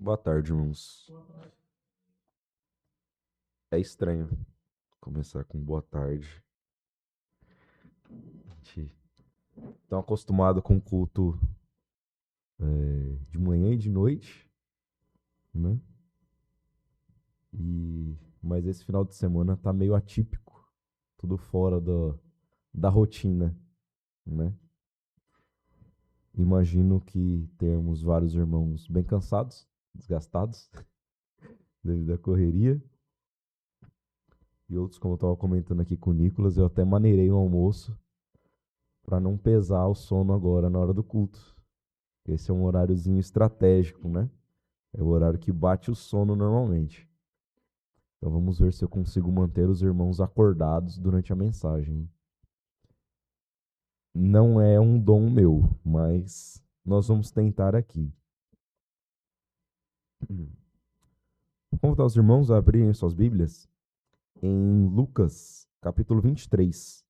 Boa tarde, irmãos. É estranho começar com boa tarde. A gente tão acostumado com o culto de manhã e de noite, né? Mas esse final de semana tá meio atípico, tudo fora da rotina, né? Imagino que temos vários irmãos bem cansados, desgastados, devido à correria. E outros, como eu estava comentando aqui com o Nicolas, eu até maneirei o almoço para não pesar o sono agora na hora do culto. Esse é um horáriozinho estratégico, né? É o horário que bate o sono normalmente. Então vamos ver se eu consigo manter os irmãos acordados durante a mensagem. Não é um dom meu, mas nós vamos tentar aqui. Vou convidar os irmãos a abrirem suas Bíblias em Lucas, capítulo 23.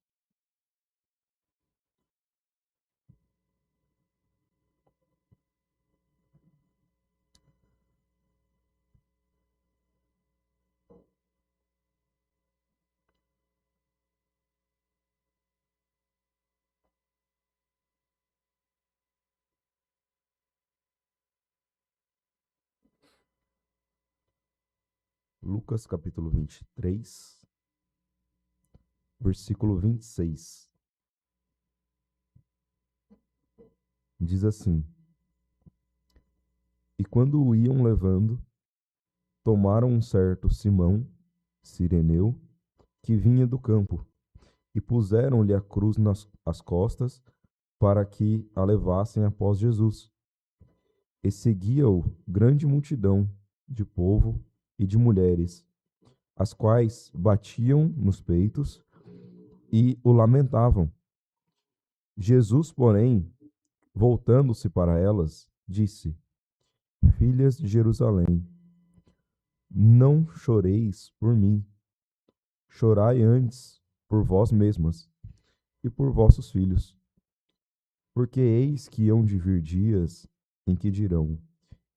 Lucas, capítulo 23, versículo 26. Diz assim: E quando o iam levando, tomaram um certo Simão, Cireneu, que vinha do campo, e puseram-lhe a cruz nas costas, para que a levassem após Jesus. E seguia-o grande multidão de povo e de mulheres, as quais batiam nos peitos e o lamentavam. Jesus, porém, voltando-se para elas, disse: Filhas de Jerusalém, não choreis por mim, chorai antes por vós mesmas e por vossos filhos. Porque eis que hão de vir dias em que dirão: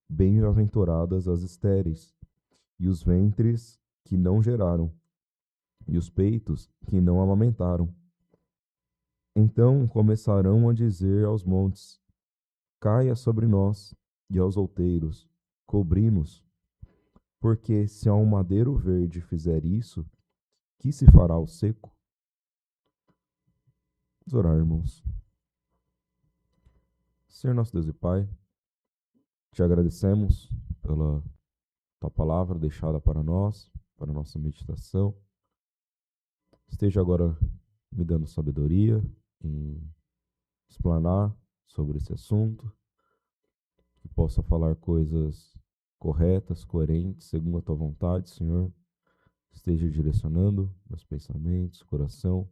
Bem-aventuradas as estéreis, e os ventres que não geraram, e os peitos que não amamentaram. Então começarão a dizer aos montes: Caia sobre nós, e aos outeiros: Cobri-nos. Porque se ao madeiro verde fizer isso, que se fará ao seco? Vamos orar, irmãos. Senhor nosso Deus e Pai, te agradecemos pela tua palavra deixada para nós, para a nossa meditação. Esteja agora me dando sabedoria em explanar sobre esse assunto, que possa falar coisas corretas, coerentes, segundo a tua vontade, Senhor. Esteja direcionando meus pensamentos, coração,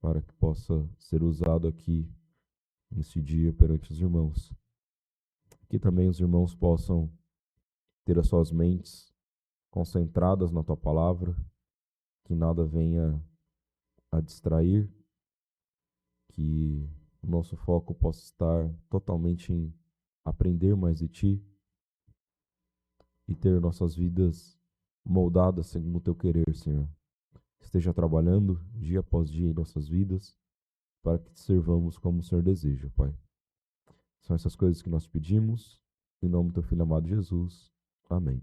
para que possa ser usado aqui nesse dia perante os irmãos. Que também os irmãos possam ter as suas mentes concentradas na tua palavra, que nada venha a distrair, que o nosso foco possa estar totalmente em aprender mais de ti e ter nossas vidas moldadas segundo o teu querer, Senhor. Esteja trabalhando dia após dia em nossas vidas para que te servamos como o Senhor deseja, Pai. São essas coisas que nós pedimos, em nome do teu Filho amado Jesus. Amém.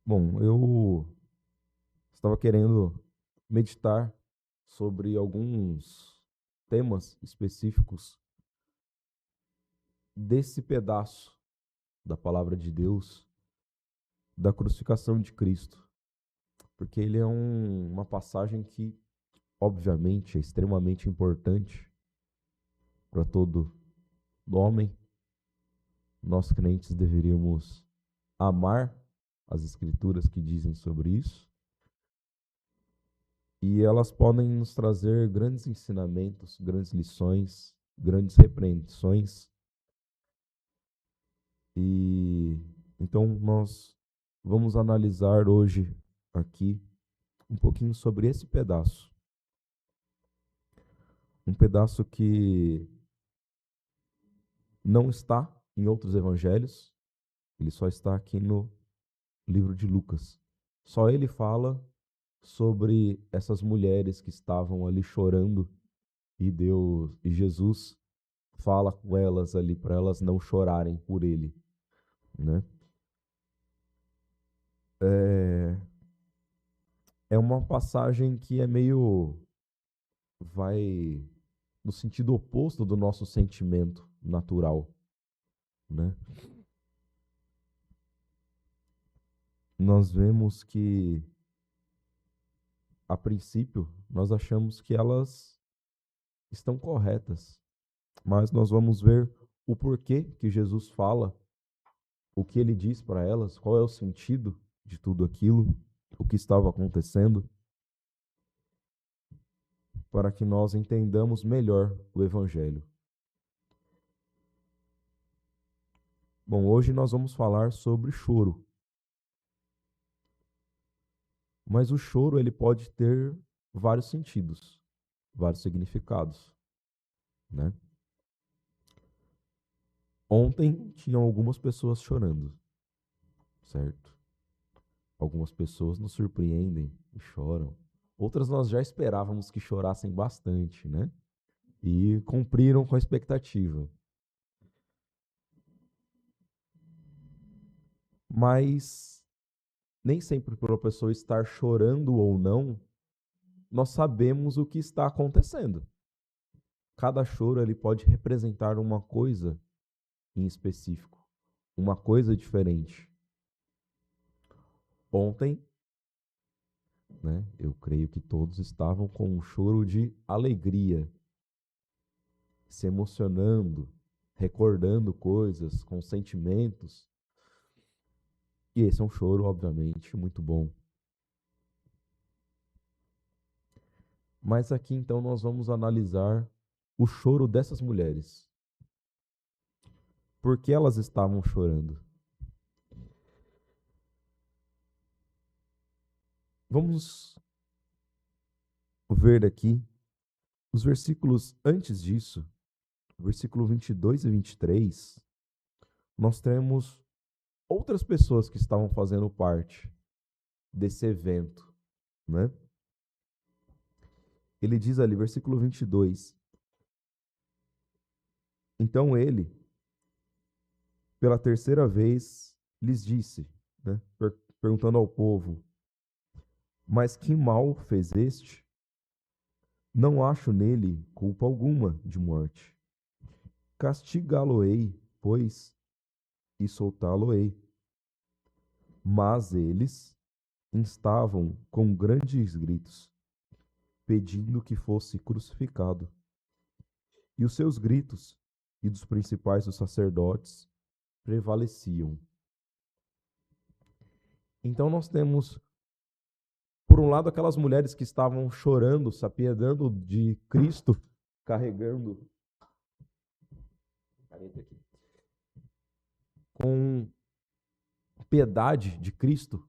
Bom, eu estava querendo meditar sobre alguns temas específicos desse pedaço da palavra de Deus, da crucificação de Cristo, porque ele é uma passagem que, obviamente, é extremamente importante para todo homem. Nós crentes deveríamos amar as escrituras que dizem sobre isso, e elas podem nos trazer grandes ensinamentos, grandes lições, grandes repreensões. E então nós vamos analisar hoje aqui um pouquinho sobre esse pedaço. Um pedaço que não está em outros evangelhos, ele só está aqui no livro de Lucas. Só ele fala sobre essas mulheres que estavam ali chorando e Jesus fala com elas ali para elas não chorarem por ele, né? É uma passagem que é meio vai no sentido oposto do nosso sentimento natural, né? Nós vemos que a princípio nós achamos que elas estão corretas, mas nós vamos ver o porquê que Jesus fala, o que ele diz para elas, qual é o sentido de tudo aquilo, o que estava acontecendo, para que nós entendamos melhor o Evangelho. Bom, hoje nós vamos falar sobre choro. Mas o choro ele pode ter vários sentidos, vários significados, né? Ontem tinham algumas pessoas chorando, certo? Algumas pessoas nos surpreendem e choram. Outras nós já esperávamos que chorassem bastante, né? E cumpriram com a expectativa. Mas nem sempre por a pessoa estar chorando ou não, nós sabemos o que está acontecendo. Cada choro ele pode representar uma coisa em específico, uma coisa diferente. Ontem, né, eu creio que todos estavam com um choro de alegria, se emocionando, recordando coisas, com sentimentos. E esse é um choro, obviamente, muito bom. Mas aqui então nós vamos analisar o choro dessas mulheres. Por que elas estavam chorando? Vamos ver aqui os versículos antes disso, versículo 22 e 23, nós temos outras pessoas que estavam fazendo parte desse evento, né? Ele diz ali, versículo 22, então ele, pela terceira vez, lhes disse, né, perguntando ao povo, mas que mal fez este? Não acho nele culpa alguma de morte. Castigá-lo-ei, pois, e soltá-lo-ei. Mas eles instavam com grandes gritos, pedindo que fosse crucificado. E os seus gritos e dos principais dos sacerdotes prevaleciam. Então nós temos, por um lado, aquelas mulheres que estavam chorando, se apiedando de Cristo, carregando com piedade de Cristo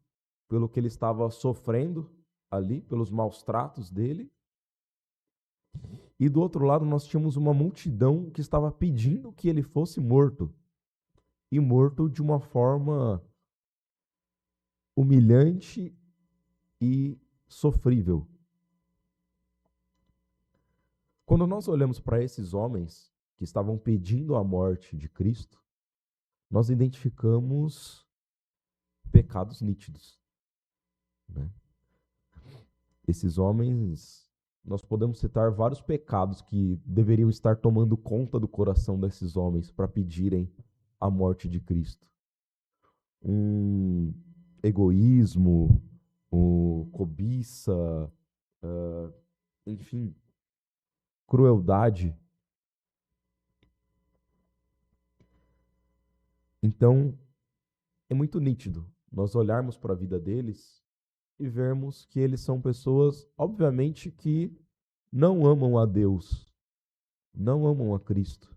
pelo que ele estava sofrendo ali, pelos maus tratos dele. E do outro lado nós tínhamos uma multidão que estava pedindo que ele fosse morto. E morto de uma forma humilhante e sofrível. Quando nós olhamos para esses homens que estavam pedindo a morte de Cristo, nós identificamos pecados nítidos, né? Esses homens, nós podemos citar vários pecados que deveriam estar tomando conta do coração desses homens para pedirem a morte de Cristo. Egoísmo, cobiça, enfim, crueldade. Então, é muito nítido nós olharmos para a vida deles e vermos que eles são pessoas, obviamente, que não amam a Deus, não amam a Cristo.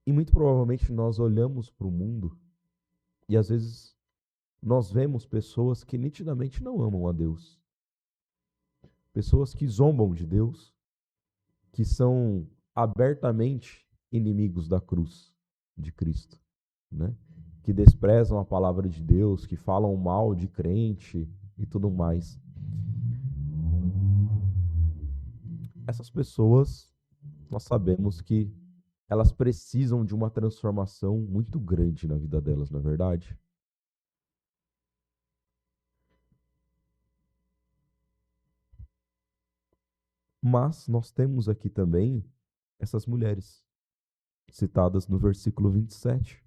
E muito provavelmente nós olhamos para o mundo e às vezes nós vemos pessoas que nitidamente não amam a Deus. pessoas que zombam de Deus, que são abertamente inimigos da cruz de Cristo, né? Que desprezam a palavra de Deus, que falam mal de crente e tudo mais. Essas pessoas, nós sabemos que elas precisam de uma transformação muito grande na vida delas, não é verdade? Mas nós temos aqui também essas mulheres, citadas no versículo 27,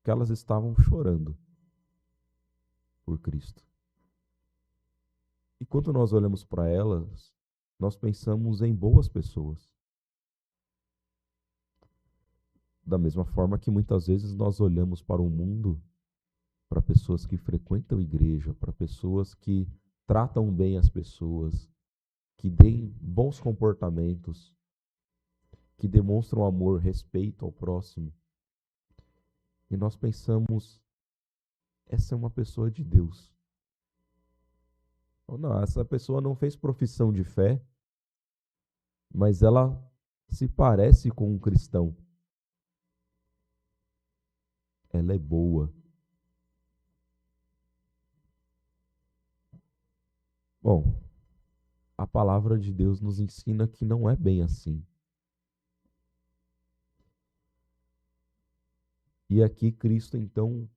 que elas estavam chorando por Cristo. E quando nós olhamos para elas, nós pensamos em boas pessoas. Da mesma forma que muitas vezes nós olhamos para o mundo, para pessoas que frequentam a igreja, para pessoas que tratam bem as pessoas, que têm bons comportamentos, que demonstram amor, respeito ao próximo. E nós pensamos, essa é uma pessoa de Deus. Ou não, essa pessoa não fez profissão de fé, mas ela se parece com um cristão. Ela é boa. Bom, a palavra de Deus nos ensina que não é bem assim. E aqui Cristo, então,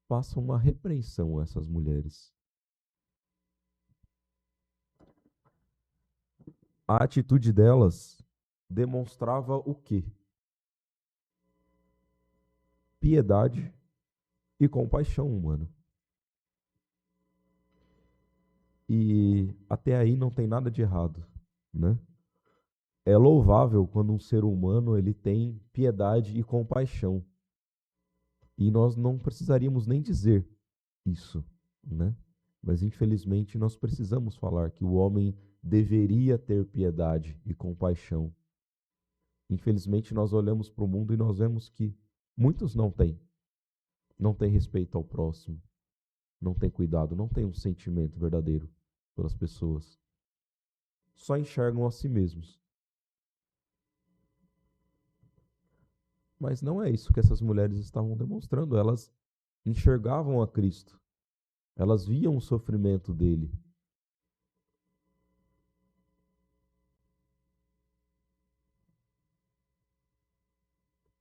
passa uma repreensão a essas mulheres. A atitude delas demonstrava o quê? Piedade e compaixão humana. E até aí não tem nada de errado, né? É louvável quando um ser humano ele tem piedade e compaixão. E nós não precisaríamos nem dizer isso, né? Mas infelizmente nós precisamos falar que o homem deveria ter piedade e compaixão. Infelizmente nós olhamos para o mundo e nós vemos que muitos não têm. Não têm respeito ao próximo, não têm cuidado, não têm um sentimento verdadeiro pelas pessoas. Só enxergam a si mesmos. Mas não é isso que essas mulheres estavam demonstrando. Elas enxergavam a Cristo. Elas viam o sofrimento dele.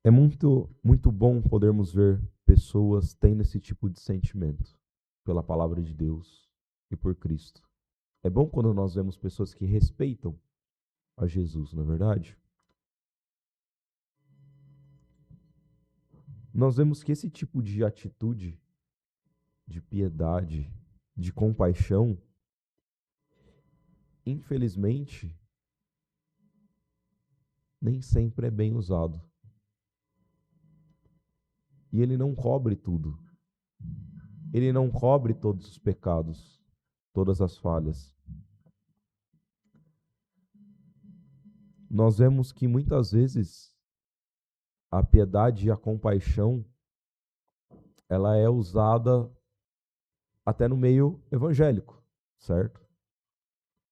É muito bom podermos ver pessoas tendo esse tipo de sentimento pela palavra de Deus e por Cristo. É bom quando nós vemos pessoas que respeitam a Jesus, não é verdade? Nós vemos que esse tipo de atitude, de piedade, de compaixão, infelizmente, nem sempre é bem usado. E ele não cobre tudo. Ele não cobre todos os pecados, todas as falhas. Nós vemos que muitas vezes a piedade e a compaixão, ela é usada até no meio evangélico, certo?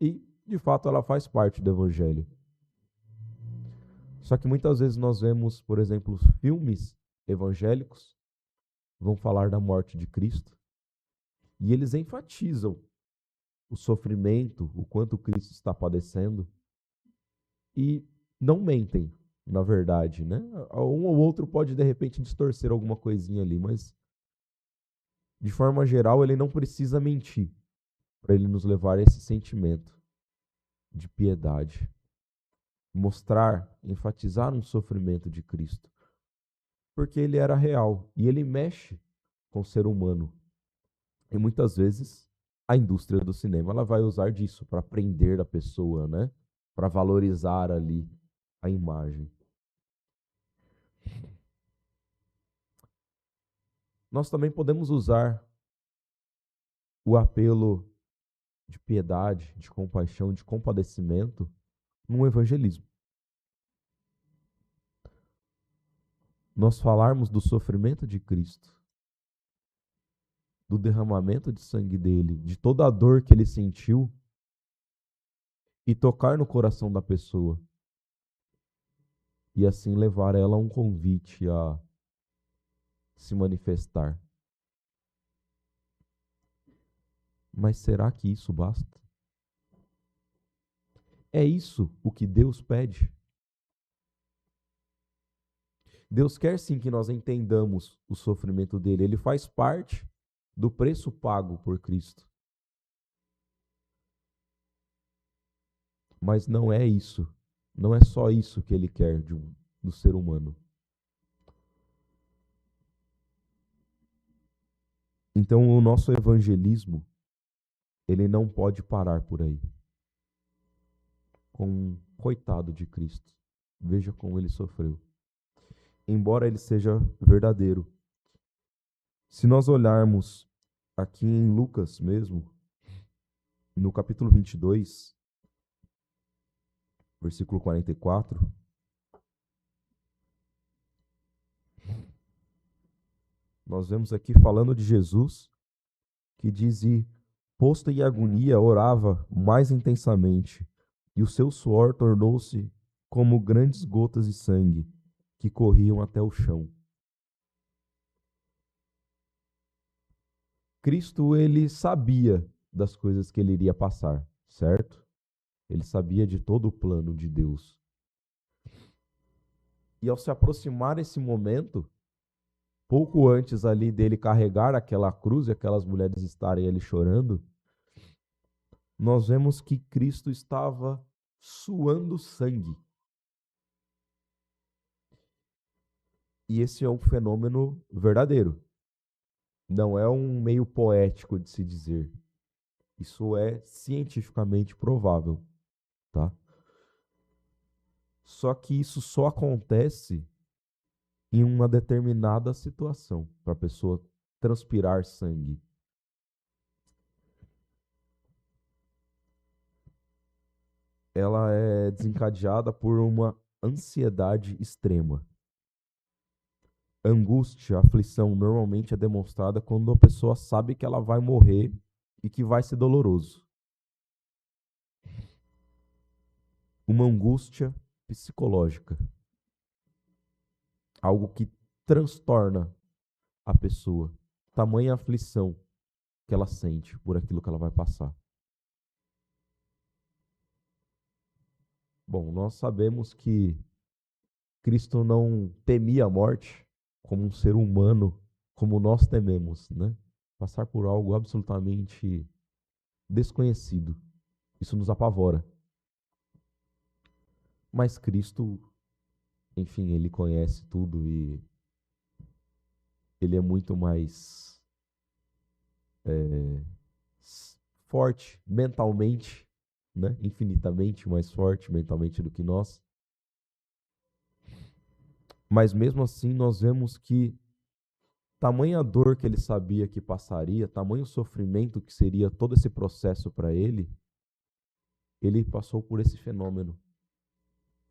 E, de fato, ela faz parte do evangelho. Só que muitas vezes nós vemos, por exemplo, filmes evangélicos vão falar da morte de Cristo e eles enfatizam o sofrimento, o quanto Cristo está padecendo e não mentem, na verdade, né? Um ou outro pode de repente distorcer alguma coisinha ali, mas de forma geral ele não precisa mentir para ele nos levar a esse sentimento de piedade, mostrar, enfatizar um sofrimento de Cristo, porque ele era real e ele mexe com o ser humano. E muitas vezes a indústria do cinema ela vai usar disso para prender a pessoa, né? Para valorizar ali a imagem. Nós também podemos usar o apelo de piedade, de compaixão, de compadecimento no evangelismo. Nós falarmos do sofrimento de Cristo do derramamento de sangue dele, de toda a dor que ele sentiu, e tocar no coração da pessoa. E assim levar ela a um convite a se manifestar. Mas será que isso basta? É isso o que Deus pede? Deus quer sim que nós entendamos o sofrimento dele. Ele faz parte do preço pago por Cristo. Mas não é isso. Não é só isso que ele quer do ser humano. Então o nosso evangelismo, ele não pode parar por aí. Com um coitado de Cristo. Veja como ele sofreu. Embora ele seja verdadeiro. Se nós olharmos aqui em Lucas mesmo, no capítulo 22, versículo 44, nós vemos aqui falando de Jesus, que diz: e posto em agonia, orava mais intensamente, e o seu suor tornou-se como grandes gotas de sangue, que corriam até o chão. Cristo, ele sabia das coisas que ele iria passar, certo? Ele sabia de todo o plano de Deus. E ao se aproximar esse momento, pouco antes ali dele carregar aquela cruz e aquelas mulheres estarem ali chorando, nós vemos que Cristo estava suando sangue. E esse é um fenômeno verdadeiro. Não é um meio poético de se dizer. Isso é cientificamente provável, tá? Só que isso só acontece em uma determinada situação, para a pessoa transpirar sangue. Ela é desencadeada por uma ansiedade extrema. Angústia, aflição, normalmente é demonstrada quando a pessoa sabe que ela vai morrer e que vai ser doloroso. Uma angústia psicológica. Algo que transtorna a pessoa. Tamanha aflição que ela sente por aquilo que ela vai passar. Bom, nós sabemos que Cristo não temia a morte como um ser humano, como nós tememos, né? Passar por algo absolutamente desconhecido. Isso nos apavora. Mas Cristo, enfim, ele conhece tudo e ele é muito mais forte mentalmente, né? Infinitamente mais forte mentalmente do que nós. Mas mesmo assim nós vemos que tamanha dor que ele sabia que passaria, tamanho sofrimento que seria todo esse processo para ele, ele passou por esse fenômeno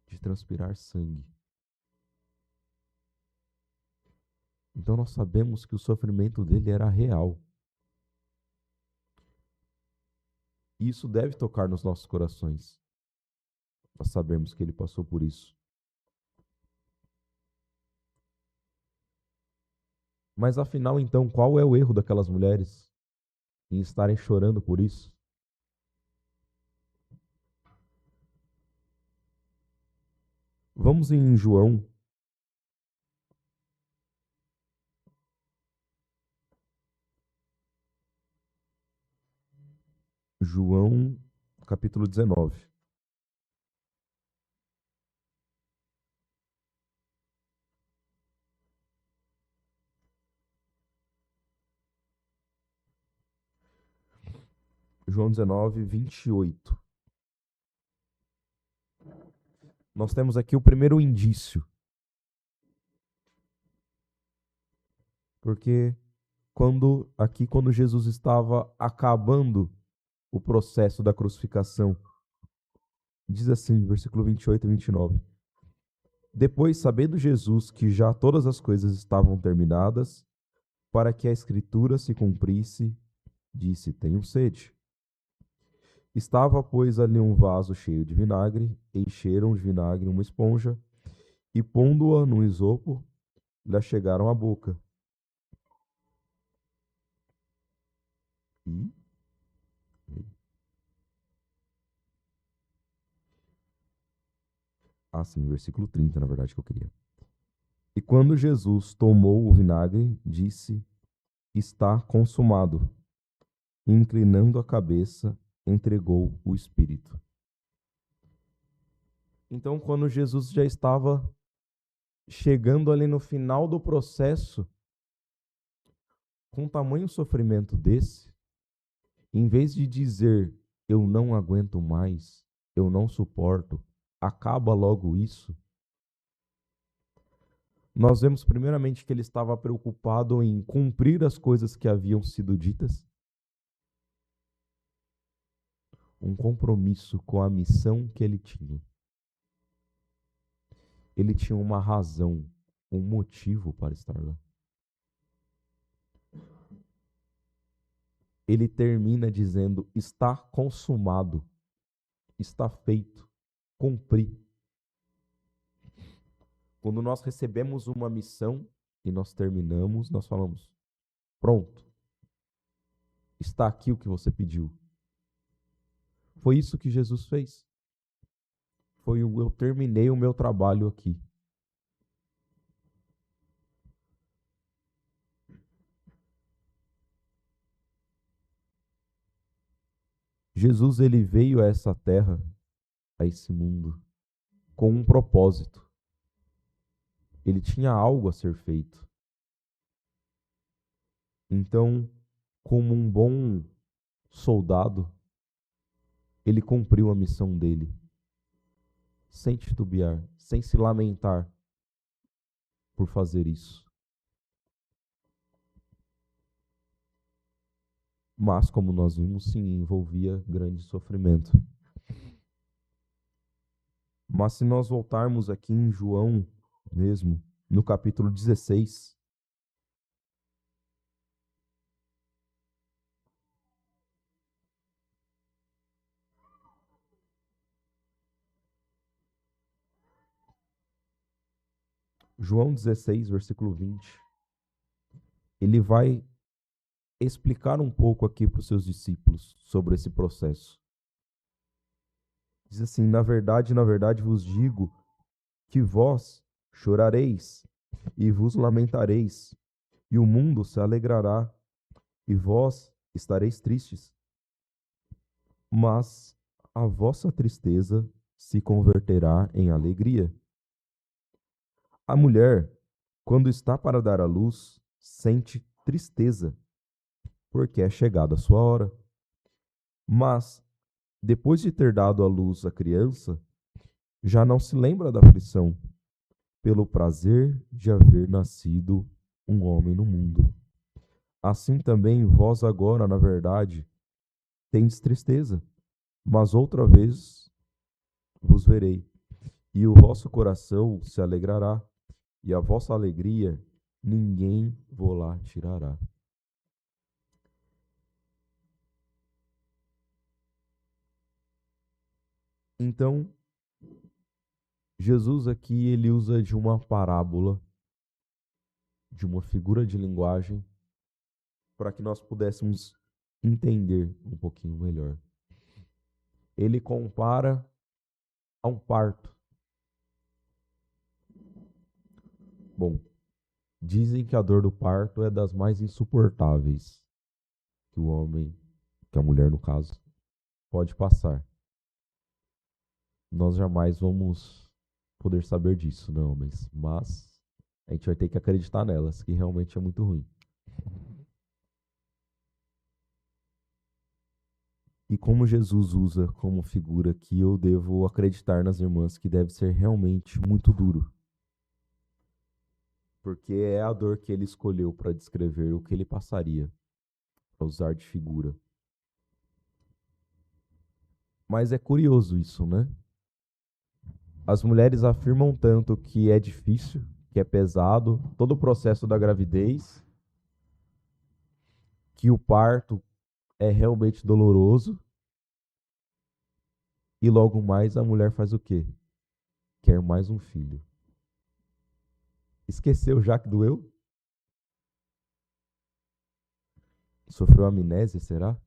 de transpirar sangue. Então nós sabemos que o sofrimento dele era real. E isso deve tocar nos nossos corações. Nós sabemos que ele passou por isso. Mas afinal, então, qual é o erro daquelas mulheres em estarem chorando por isso? Vamos em João. João, capítulo 19. João 19, 28. Nós temos aqui o primeiro indício. Porque quando Jesus estava acabando o processo da crucificação, diz assim, versículo 28 e 29. Depois, sabendo Jesus que já todas as coisas estavam terminadas, para que a escritura se cumprisse, disse: tenho sede. Estava, pois, ali um vaso cheio de vinagre, encheram de vinagre uma esponja, e pondo-a no isopo, lhe chegaram à boca. E sim, versículo 30, na verdade, que eu queria. E quando Jesus tomou o vinagre, disse: está consumado. E, inclinando a cabeça, entregou o Espírito. Então, quando Jesus já estava chegando ali no final do processo, com tamanho sofrimento desse, em vez de dizer: eu não aguento mais, eu não suporto, acaba logo isso, nós vemos primeiramente que ele estava preocupado em cumprir as coisas que haviam sido ditas, um compromisso com a missão que ele tinha. Ele tinha uma razão, um motivo para estar lá. Ele termina dizendo: está consumado, está feito, cumpri. Quando nós recebemos uma missão e nós terminamos, nós falamos: pronto, está aqui o que você pediu. Foi isso que Jesus fez. Eu terminei o meu trabalho aqui. Jesus, ele veio a essa terra, a esse mundo, com um propósito. Ele tinha algo a ser feito. Então, como um bom soldado, ele cumpriu a missão dele, sem titubear, sem se lamentar por fazer isso. Mas, como nós vimos, sim, envolvia grande sofrimento. Mas se nós voltarmos aqui em João mesmo, no capítulo 16, João 16, versículo 20, ele vai explicar um pouco aqui para os seus discípulos sobre esse processo. Diz assim: na verdade vos digo que vós chorareis e vos lamentareis, e o mundo se alegrará, e vós estareis tristes. Mas a vossa tristeza se converterá em alegria. A mulher, quando está para dar à luz, sente tristeza, porque é chegada a sua hora. Mas, depois de ter dado à luz a criança, já não se lembra da aflição, pelo prazer de haver nascido um homem no mundo. Assim também vós agora, na verdade, tendes tristeza, mas outra vez vos verei, e o vosso coração se alegrará, e a vossa alegria ninguém vô-la tirará. Então, Jesus aqui ele usa de uma parábola, de uma figura de linguagem, para que nós pudéssemos entender um pouquinho melhor. Ele compara a um parto. Bom, dizem que a dor do parto é das mais insuportáveis que o homem, que a mulher no caso, pode passar. Nós jamais vamos poder saber disso, né, homens? Mas a gente vai ter que acreditar nelas, que realmente é muito ruim. E como Jesus usa como figura que eu devo acreditar nas irmãs que deve ser realmente muito duro. Porque é a dor que ele escolheu para descrever o que ele passaria, para usar de figura. Mas é curioso isso, né? As mulheres afirmam tanto que é difícil, que é pesado, todo o processo da gravidez, que o parto é realmente doloroso e logo mais a mulher faz o quê? Quer mais um filho. Esqueceu já que doeu? Sofreu amnésia, será?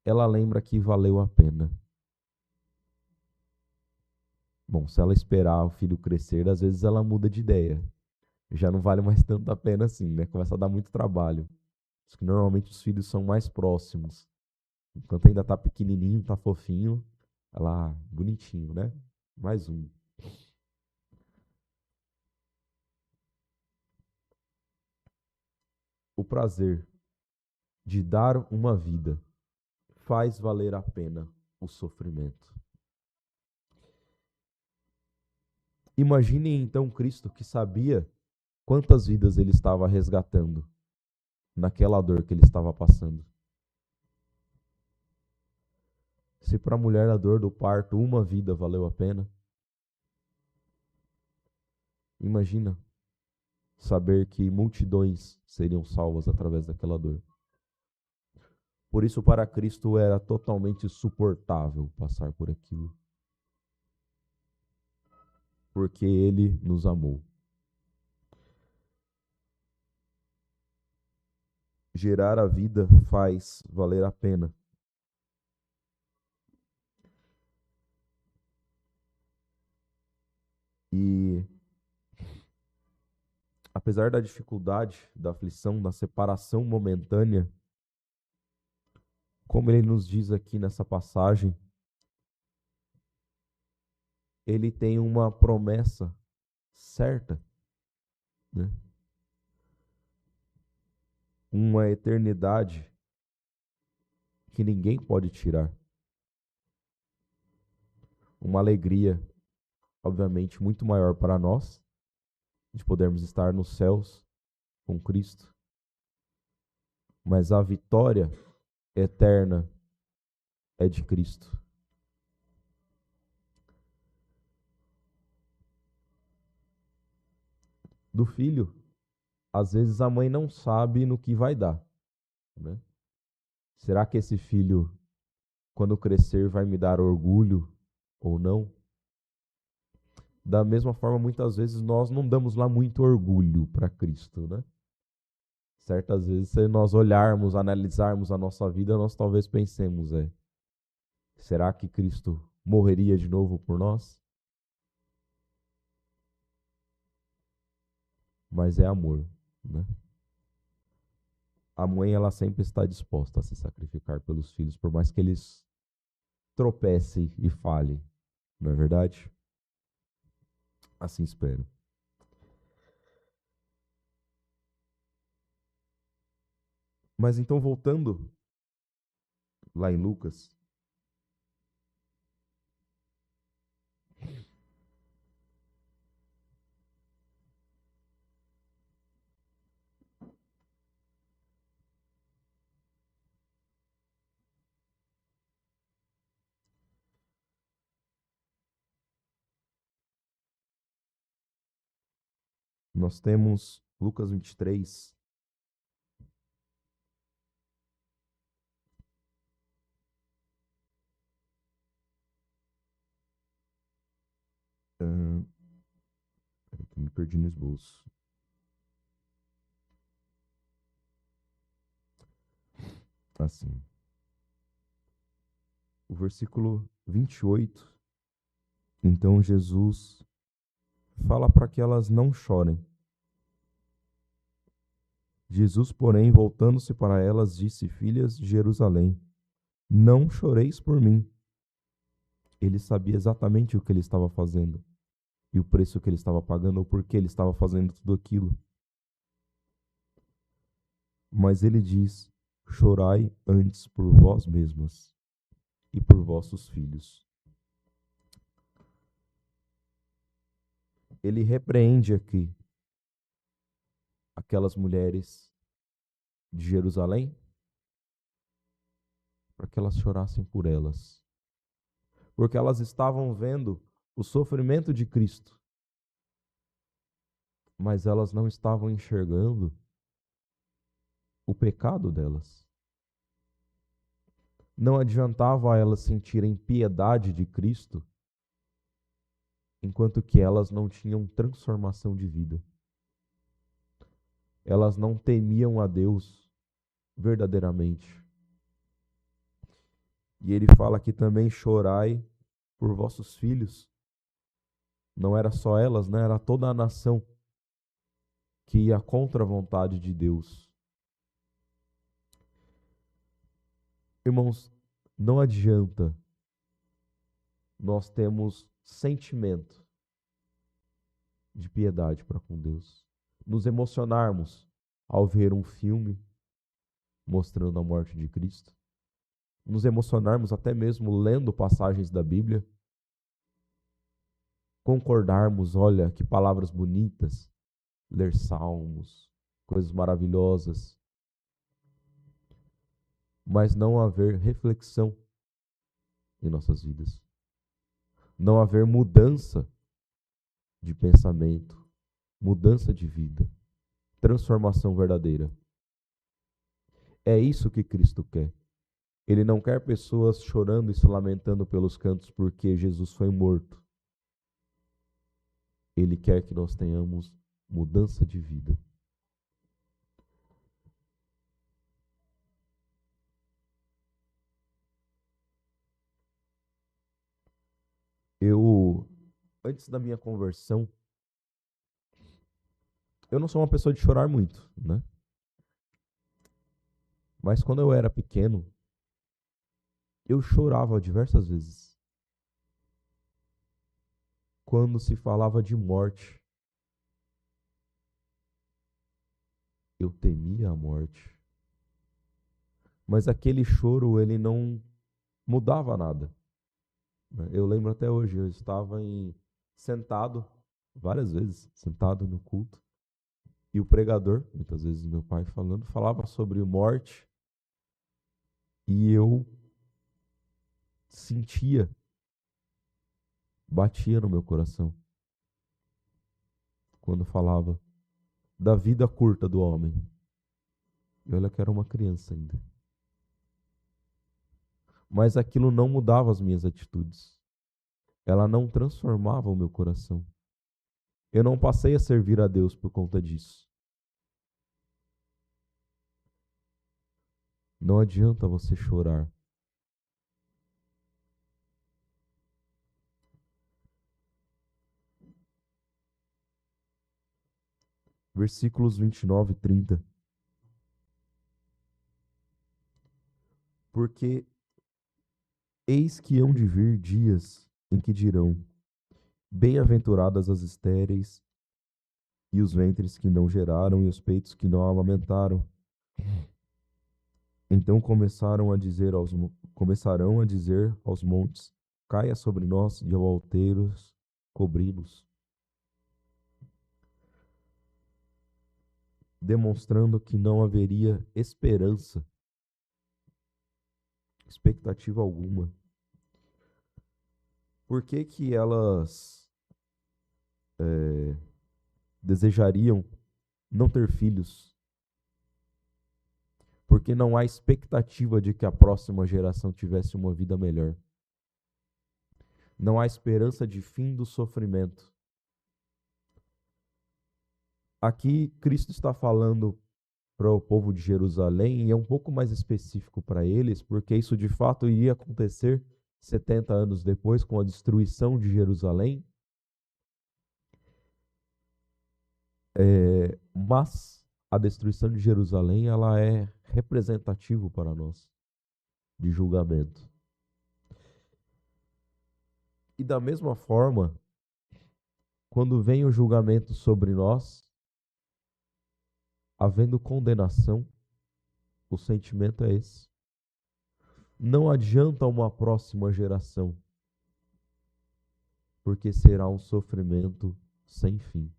Ela lembra que valeu a pena. Bom, se ela esperar o filho crescer, às vezes ela muda de ideia. Já não vale mais tanto a pena assim, né? Começa a dar muito trabalho. Acho que normalmente os filhos são mais próximos. Enquanto ainda tá pequenininho, tá fofinho, ela, bonitinho, né? Mais um. O prazer de dar uma vida faz valer a pena o sofrimento. Imaginem então Cristo que sabia quantas vidas ele estava resgatando naquela dor que ele estava passando. Se para a mulher a dor do parto uma vida valeu a pena, imagina saber que multidões seriam salvas através daquela dor. Por isso, para Cristo era totalmente suportável passar por aquilo. Porque Ele nos amou. Gerar a vida faz valer a pena. E apesar da dificuldade, da aflição, da separação momentânea, como ele nos diz aqui nessa passagem, ele tem uma promessa certa, né? Uma eternidade que ninguém pode tirar. Uma alegria, obviamente, muito maior para nós, de podermos estar nos céus com Cristo. Mas a vitória eterna é de Cristo. Do filho, às vezes a mãe não sabe no que vai dar, né? Será que esse filho, quando crescer, vai me dar orgulho ou não? Da mesma forma, muitas vezes nós não damos lá muito orgulho para Cristo, né? Certas vezes, se nós olharmos, analisarmos a nossa vida, nós talvez pensemos, será que Cristo morreria de novo por nós? Mas é amor, né? A mãe, ela sempre está disposta a se sacrificar pelos filhos, por mais que eles tropecem e falhem, não é verdade? Assim espero. Mas então, voltando lá em Lucas, nós temos Lucas 23, peraí que eu me perdi no esboço. Assim. O versículo 28. Então Jesus fala para que elas não chorem. Jesus, porém, voltando-se para elas, disse: Filhas de Jerusalém, não choreis por mim. Ele sabia exatamente o que ele estava fazendo e o preço que ele estava pagando, ou por que ele estava fazendo tudo aquilo. Mas ele diz: chorai antes por vós mesmas e por vossos filhos. Ele repreende aqui aquelas mulheres de Jerusalém para que elas chorassem por elas, porque elas estavam vendo o sofrimento de Cristo mas elas não estavam enxergando o pecado delas. Não adiantava elas sentirem piedade de Cristo, enquanto que elas não tinham transformação de vida. Elas não temiam a Deus verdadeiramente. E ele fala aqui também: chorai por vossos filhos. Não era só elas, né? Era toda a nação que ia contra a vontade de Deus. Irmãos, não adianta nós termos sentimento de piedade para com Deus, nos emocionarmos ao ver um filme mostrando a morte de Cristo, nos emocionarmos até mesmo lendo passagens da Bíblia, concordarmos, olha, que palavras bonitas, ler salmos, coisas maravilhosas, mas não haver reflexão em nossas vidas, não haver mudança de pensamento, mudança de vida, transformação verdadeira. É isso que Cristo quer. Ele não quer pessoas chorando e se lamentando pelos cantos porque Jesus foi morto. Ele quer que nós tenhamos mudança de vida. Antes da minha conversão, eu não sou uma pessoa de chorar muito, né? Mas quando eu era pequeno, eu chorava diversas vezes. Quando se falava de morte, eu temia a morte. Mas aquele choro, ele não mudava nada. Eu lembro até hoje, eu estava sentado, várias vezes, sentado no culto, e o pregador, muitas vezes meu pai falando, falava sobre morte, e eu sentia, batia no meu coração, quando falava da vida curta do homem. E olha que era uma criança ainda. Mas aquilo não mudava as minhas atitudes. Ela não transformava o meu coração. Eu não passei a servir a Deus por conta disso. Não adianta você chorar. Versículos 29 e 30. Porque eis que hão de vir dias em que dirão: bem-aventuradas as estéreis, e os ventres que não geraram, e os peitos que não amamentaram. Então começarão a dizer aos montes: caia sobre nós, e aos outeiros cobri-los. Demonstrando que não haveria esperança, expectativa alguma. Por que que elas desejariam não ter filhos? Porque não há expectativa de que a próxima geração tivesse uma vida melhor. Não há esperança de fim do sofrimento. Aqui Cristo está falando para o povo de Jerusalém, e é um pouco mais específico para eles, porque isso de fato iria acontecer 70 anos depois, com a destruição de Jerusalém. Mas a destruição de Jerusalém, ela é representativo para nós, de julgamento. E da mesma forma, quando vem o julgamento sobre nós, havendo condenação, o sentimento é esse. Não adianta uma próxima geração, porque será um sofrimento sem fim.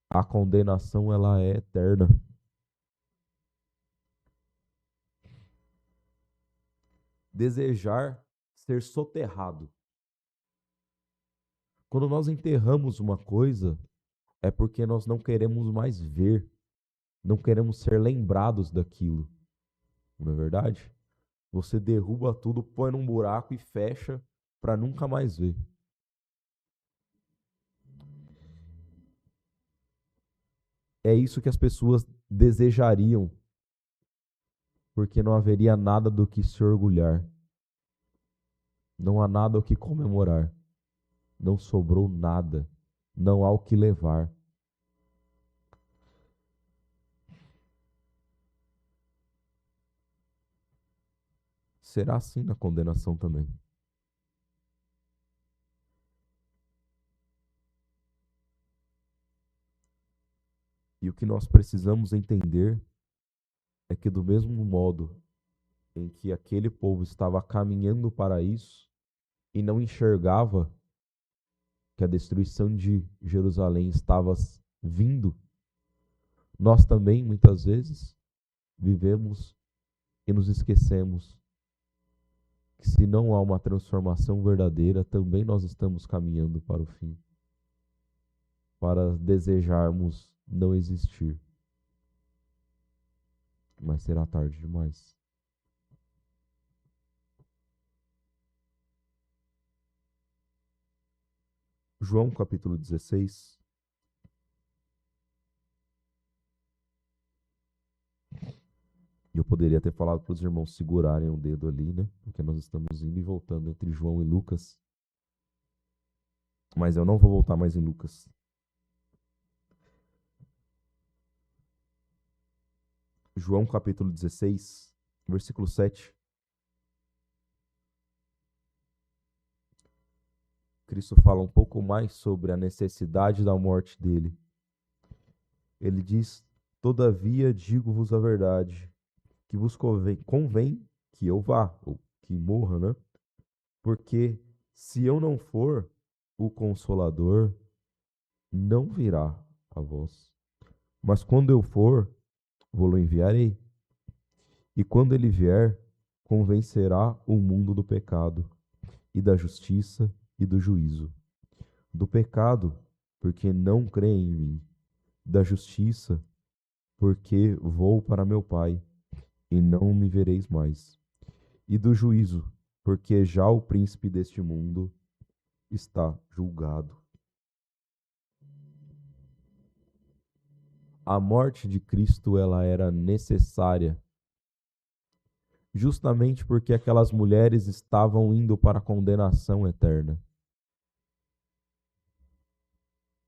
A condenação, ela é eterna. Desejar ser soterrado. Quando nós enterramos uma coisa, é porque nós não queremos mais ver, não queremos ser lembrados daquilo. Não é verdade? Você derruba tudo, põe num buraco e fecha para nunca mais ver. É isso que as pessoas desejariam, porque não haveria nada do que se orgulhar. Não há nada o que comemorar. Não sobrou nada. Não há o que levar. Será assim na condenação também. E o que nós precisamos entender é que, do mesmo modo em que aquele povo estava caminhando para isso e não enxergava que a destruição de Jerusalém estava vindo, nós também, muitas vezes, vivemos e nos esquecemos que, se não há uma transformação verdadeira, também nós estamos caminhando para o fim, para desejarmos não existir. Mas será tarde demais. João capítulo 16. E eu poderia ter falado para os irmãos segurarem o dedo ali, né? Porque nós estamos indo e voltando entre João e Lucas. Mas eu não vou voltar mais em Lucas. João capítulo 16, versículo 7. Cristo fala um pouco mais sobre a necessidade da morte dele. Ele diz: todavia digo-vos a verdade, que vos convém que eu vá, ou que morra, né? Porque se eu não for, o Consolador não virá a vós. Mas quando eu for, vou-lo enviarei. E quando ele vier, convencerá o mundo do pecado, e da justiça e do juízo. Do pecado, porque não creem em mim. Da justiça, porque vou para meu Pai, e não me vereis mais. E do juízo, porque já o príncipe deste mundo está julgado. A morte de Cristo, ela era necessária, justamente porque aquelas mulheres estavam indo para a condenação eterna.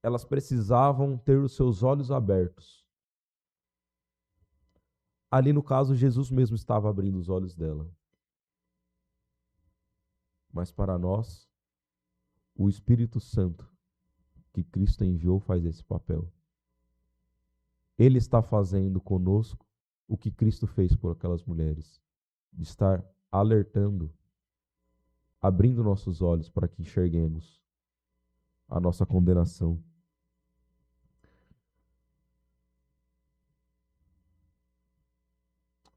Elas precisavam ter os seus olhos abertos. Ali no caso, Jesus mesmo estava abrindo os olhos dela. Mas para nós, o Espírito Santo que Cristo enviou faz esse papel. Ele está fazendo conosco o que Cristo fez por aquelas mulheres, de estar alertando, abrindo nossos olhos para que enxerguemos a nossa condenação.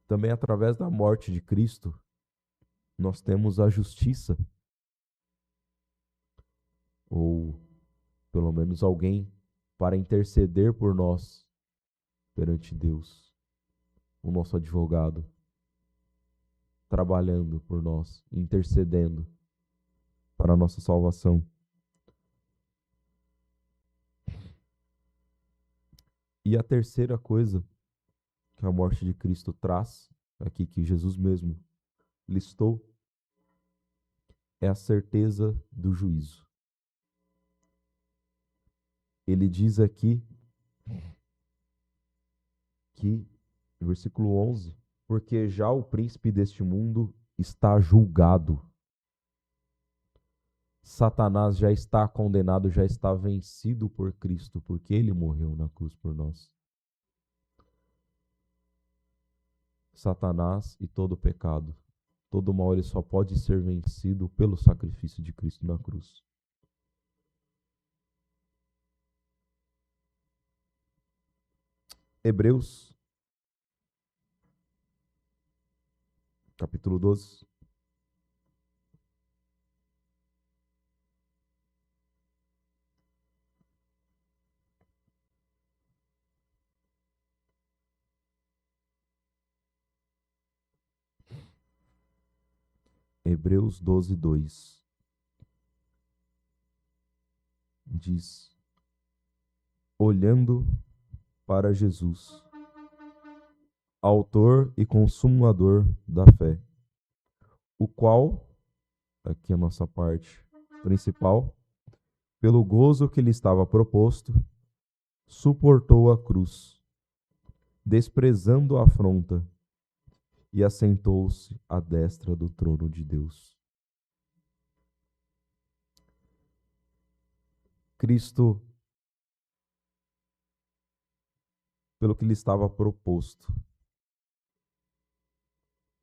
Também através da morte de Cristo, nós temos a justiça, ou pelo menos alguém para interceder por nós perante Deus, o nosso advogado, trabalhando por nós, intercedendo para a nossa salvação. E a terceira coisa que a morte de Cristo traz, aqui que Jesus mesmo listou, é a certeza do juízo. Ele diz aqui que, no versículo 11, porque já o príncipe deste mundo está julgado. Satanás já está condenado, já está vencido por Cristo, porque ele morreu na cruz por nós. Satanás e todo pecado, todo mal, ele só pode ser vencido pelo sacrifício de Cristo na cruz. Hebreus, capítulo 12. Hebreus 12, 2. Diz: olhando para Jesus, autor e consumador da fé, o qual, aqui a nossa parte principal, pelo gozo que lhe estava proposto, suportou a cruz, desprezando a afronta, e assentou-se à destra do trono de Deus. Cristo, pelo que lhe estava proposto,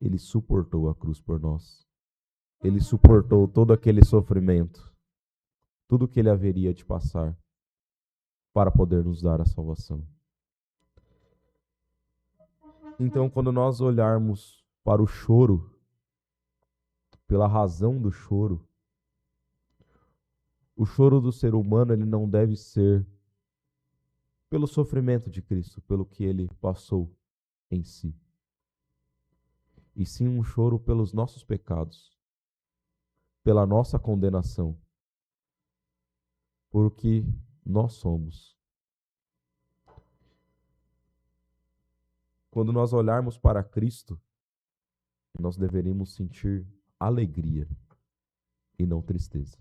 ele suportou a cruz por nós. Ele suportou todo aquele sofrimento, tudo que ele haveria de passar para poder nos dar a salvação. Então, quando nós olharmos para o choro, pela razão do choro, o choro do ser humano ele não deve ser pelo sofrimento de Cristo, pelo que ele passou em si, e sim um choro pelos nossos pecados, pela nossa condenação, por o que nós somos. Quando nós olharmos para Cristo, nós deveríamos sentir alegria e não tristeza.